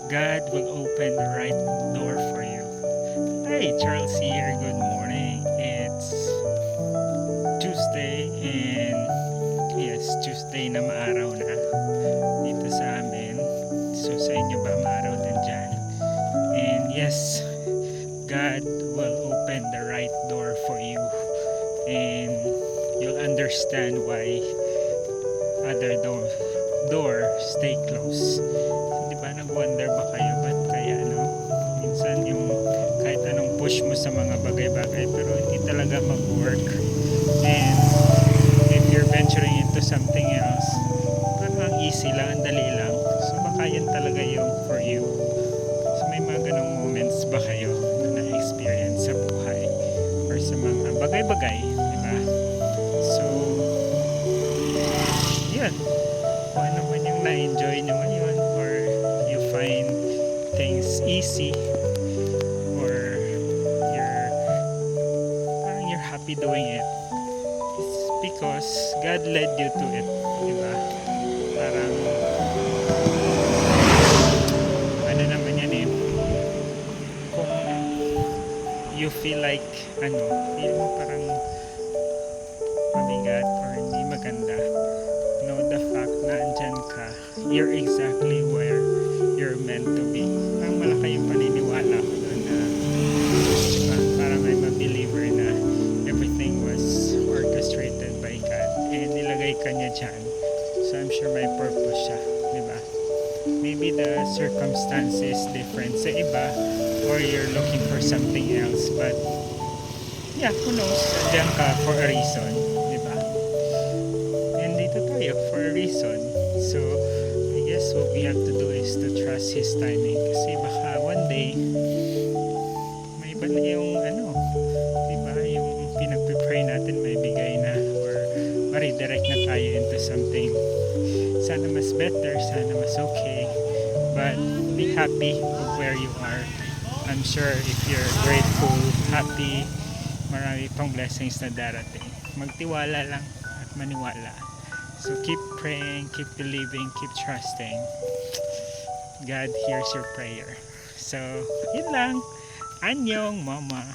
God will open the right door for you. Hey, Charles here. Good morning. It's Tuesday and yes, Tuesday na maaraw na dito sa amin. So sa inyo ba maaraw din dyan? And yes, God will open the right door for you. And you'll understand why other door stay closed. So, di ba nag-wonder ba kayo ba't kaya minsan yung kahit anong push mo sa mga bagay-bagay pero hindi talaga mag-work. And if you're venturing into something else, parang easy lang, ang dali lang. So baka yan talaga yung for you. So may mga ganong moments ba kayo na na-experience sa buhay or sa mga bagay-bagay, di ba? So yun, kung ano man yung na-enjoy nyo ngayon or you find things easy or you're happy doing it, it's because God led you to it, diba? Parang ano naman yan kung you feel like yung parang mabigat or hindi maganda, know the fact na andyan ka, you're exactly where you're meant to be. Parang malaki yung paniniwala ko doon na diba, parang I'm a believer na everything was orchestrated by God and nilagay ka niya dyan. So I'm sure may purpose siya, diba? Maybe the circumstance is different sa iba or you're looking for something else, but yeah, who knows, andyan ka for a reason, diba? Dito tayo for a reason. So I guess what we have to do is to trust His timing, kasi baka one day may iba na yung diba, yung pinagpipray natin may bigay na or ma-redirect na tayo into something sana mas better, sana mas okay, but be happy of where you are. I'm sure if you're grateful, happy, marami pang blessings na darating. Magtiwala lang at maniwala. So keep praying, keep believing, keep trusting. God hears your prayer. So, yun lang. Annyeong, mama.